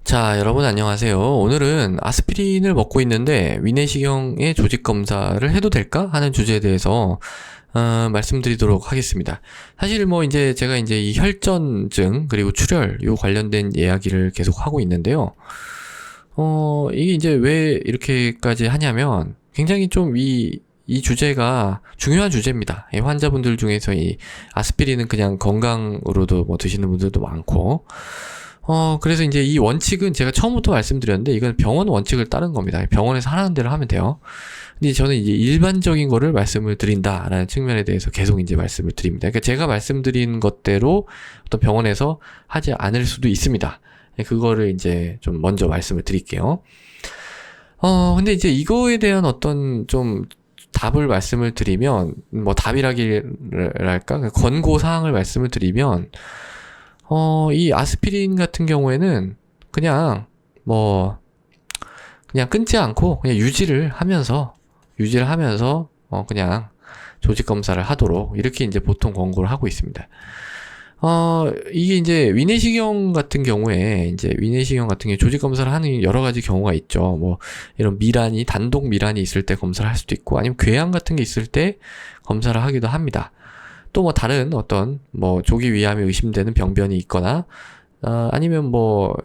자, 여러분 안녕하세요. 오늘은 아스피린을 먹고 있는데 위내시경의 조직 검사를 해도 될까 하는 주제에 대해서 말씀드리도록 하겠습니다. 사실 이제 제가 이제 이 혈전증 그리고 출혈 요 관련된 이야기를 계속 하고 있는데요. 이게 이제 왜 이렇게까지 하냐면 굉장히 좀 이 주제가 중요한 주제입니다. 이 환자분들 중에서 이 아스피린은 그냥 건강으로도 드시는 분들도 많고, 그래서 이제 이 원칙은 제가 처음부터 말씀드렸는데, 이건 병원 원칙을 따른 겁니다. 병원에서 하라는 대로 하면 돼요. 근데 저는 이제 일반적인 거를 말씀을 드린다라는 측면에 대해서 계속 이제 말씀을 드립니다. 그러니까 제가 말씀드린 것대로 어떤 병원에서 하지 않을 수도 있습니다. 그거를 이제 좀 먼저 말씀을 드릴게요. 근데 이제 이거에 대한 어떤 좀 답을 말씀을 드리면, 답이라기랄까? 권고사항을 말씀을 드리면, 이 아스피린 같은 경우에는 그냥 끊지 않고 그냥 유지를 하면서 그냥 조직 검사를 하도록 이렇게 이제 보통 권고를 하고 있습니다. 이게 이제 위내시경 같은 경우에 조직 검사를 하는 여러 가지 경우가 있죠. 이런 단독 미란이 있을 때 검사를 할 수도 있고, 아니면 궤양 같은 게 있을 때 검사를 하기도 합니다. 또 다른 어떤 조기 위암이 의심되는 병변이 있거나, 아니면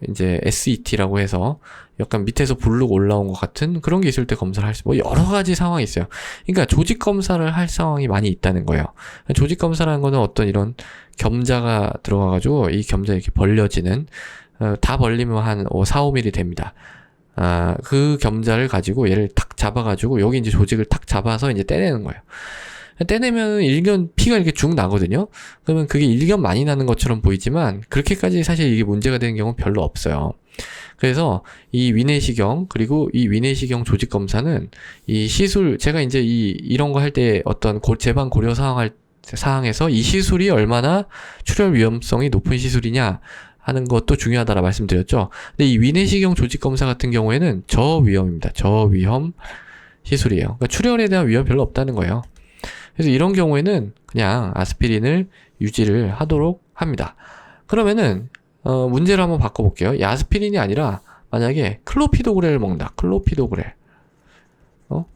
이제 SET라고 해서 약간 밑에서 부르륵 올라온 것 같은 그런 게 있을 때 검사를 할 수, 여러 가지 상황이 있어요. 그러니까 조직 검사를 할 상황이 많이 있다는 거예요. 조직 검사라는 거는 어떤 이런 겸자가 들어가가지고 이 겸자 이렇게 벌려지는, 다 벌리면 한 4-5mm 됩니다. 그 겸자를 가지고 얘를 탁 잡아가지고 여기 이제 조직을 탁 잡아서 이제 떼내는 거예요. 떼내면 피가 이렇게 쭉 나거든요. 그러면 그게 일견 많이 나는 것처럼 보이지만 그렇게까지 사실 이게 문제가 되는 경우는 별로 없어요. 그래서 이 위내시경, 그리고 이 위내시경 조직 검사는 이 시술, 제가 이제 이런 거 할 때 어떤 재반 고려 사항에서 이 시술이 얼마나 출혈 위험성이 높은 시술이냐 하는 것도 중요하다라 말씀드렸죠. 근데 이 위내시경 조직 검사 같은 경우에는 저위험입니다. 저위험 시술이에요. 그러니까 출혈에 대한 위험 별로 없다는 거예요. 그래서 이런 경우에는 그냥 아스피린을 유지를 하도록 합니다. 그러면은 문제를 한번 바꿔볼게요. 이 아스피린이 아니라 만약에 클로피도그렐을 먹는다. 클로피도그렐.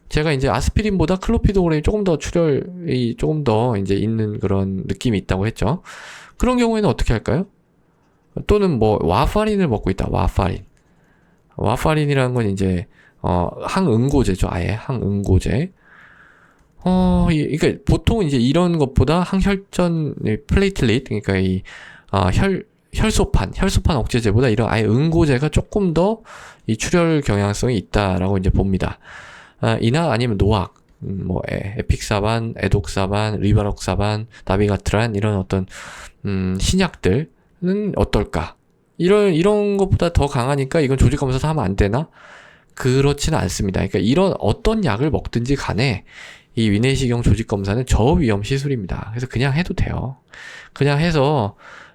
제가 이제 아스피린보다 클로피도그렐이 조금 더 출혈이 조금 더 이제 있는 그런 느낌이 있다고 했죠. 그런 경우에는 어떻게 할까요? 또는 와파린을 먹고 있다. 와파린이라는 건 이제 항응고제죠. 아예 항응고제. 그러니까 보통 이제 이런 것보다 항혈전 플레이틀릿, 그러니까 혈소판 억제제보다 이런 아예 응고제가 조금 더 이 출혈 경향성이 있다라고 이제 봅니다. 이나 아니면 노악, 에픽사반, 에독사반, 리바록사반, 나비가트란 이런 어떤 신약들은 어떨까? 이런 것보다 더 강하니까 이건 조직 검사에서 하면 안 되나? 그렇지는 않습니다. 그러니까 이런 어떤 약을 먹든지 간에 이 위내시경 조직 검사는 저위험 시술입니다. 그래서 그냥 해도 돼요. 그냥 해서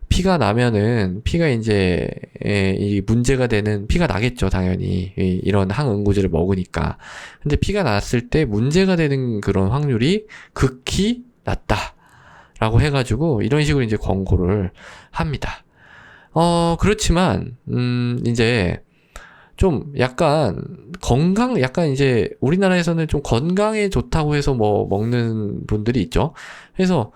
피가 나면은 피가 이제 이 문제가 되는 피가 나겠죠, 당연히. 이런 항응고제를 먹으니까. 근데 피가 났을 때 문제가 되는 그런 확률이 극히 낮다라고 해가지고 이런 식으로 이제 권고를 합니다. 그렇지만 이제 좀 약간 이제 우리나라에서는 좀 건강에 좋다고 해서 먹는 분들이 있죠. 그래서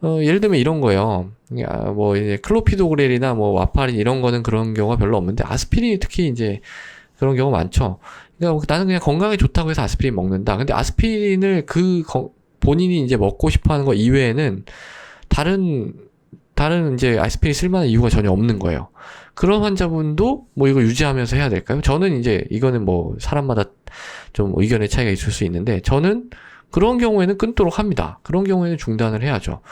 예를 들면 이런 거예요. 이제 클로피도그렐이나 와파린 이런 거는 그런 경우가 별로 없는데 아스피린이 특히 이제 그런 경우가 많죠. 그러니까 나는 그냥 건강에 좋다고 해서 아스피린 먹는다. 근데 아스피린을 본인이 이제 먹고 싶어 하는 거 이외에는 다른 이제 아스피린 쓸만한 이유가 전혀 없는 거예요. 그런 환자분도 이거 유지하면서 해야 될까요? 저는 이제 이거는 사람마다 좀 의견의 차이가 있을 수 있는데, 저는 그런 경우에는 끊도록 합니다. 그런 경우에는 중단을 해야죠.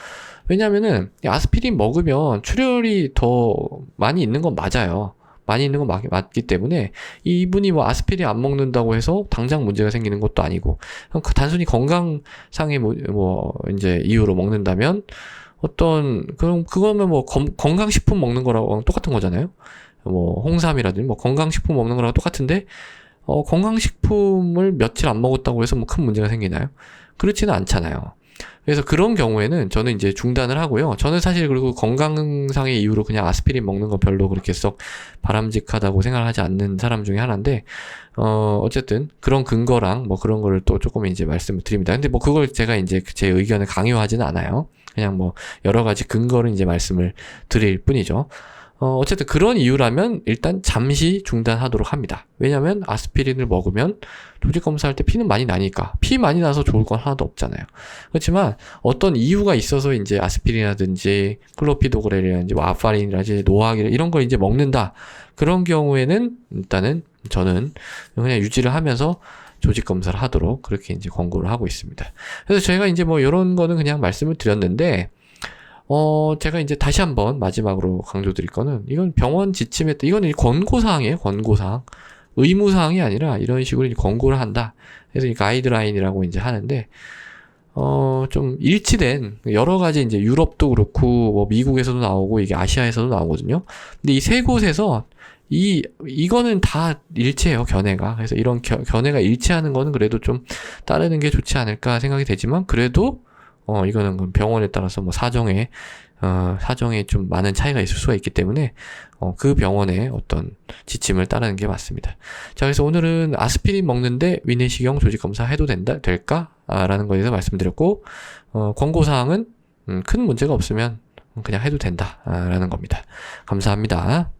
왜냐면은 아스피린 먹으면 출혈이 더 많이 있는 건 맞아요. 많이 있는 건 맞기 때문에 이분이 아스피린 안 먹는다고 해서 당장 문제가 생기는 것도 아니고, 단순히 건강상의 이제 이유로 먹는다면 그거면 건강식품 먹는 거랑 똑같은 거잖아요. 홍삼이라든지 건강식품 먹는 거랑 똑같은데, 건강식품을 며칠 안 먹었다고 해서 큰 문제가 생기나요? 그렇지는 않잖아요. 그래서 그런 경우에는 저는 이제 중단을 하고요. 저는 사실 그리고 건강상의 이유로 그냥 아스피린 먹는 거 별로 그렇게 썩 바람직하다고 생각하지 않는 사람 중에 하나인데, 어쨌든 그런 근거랑 뭐 그런 거를 또 조금 이제 말씀을 드립니다. 근데 뭐 그걸 제가 이제 제 의견을 강요하지는 않아요. 그냥 뭐 여러 가지 근거를 이제 말씀을 드릴 뿐이죠. 어쨌든 그런 이유라면 일단 잠시 중단하도록 합니다. 왜냐면 아스피린을 먹으면 조직 검사할 때 피는 많이 나니까. 피 많이 나서 좋을 건 하나도 없잖아요. 그렇지만 어떤 이유가 있어서 이제 아스피린이라든지 클로피도그렐이라든지 와파린이라든지 노아길 이런 걸 이제 먹는다. 그런 경우에는 일단은 저는 그냥 유지를 하면서 조직 검사를 하도록 그렇게 이제 권고를 하고 있습니다. 그래서 저희가 이제 뭐 이런 거는 그냥 말씀을 드렸는데, 제가 이제 다시 한번 마지막으로 강조드릴 거는, 이건 병원 지침에, 이건 권고사항이에요, 권고사항. 의무사항이 아니라 이런 식으로 권고를 한다. 그래서 이 가이드라인이라고 이제 하는데, 좀 일치된, 여러 가지 이제 유럽도 그렇고, 뭐 미국에서도 나오고, 이게 아시아에서도 나오거든요. 근데 이 세 곳에서, 이거는 다 일치해요, 견해가. 그래서 이런 견해가 일치하는 거는 그래도 좀 따르는 게 좋지 않을까 생각이 되지만, 그래도, 이거는 병원에 따라서 뭐 사정에 좀 많은 차이가 있을 수가 있기 때문에, 그 병원의 어떤 지침을 따르는 게 맞습니다. 자, 그래서 오늘은 아스피린 먹는데 위내시경 조직검사 해도 될까? 라는 거에 대해서 말씀드렸고, 권고사항은, 큰 문제가 없으면 그냥 해도 된다. 라는 겁니다. 감사합니다.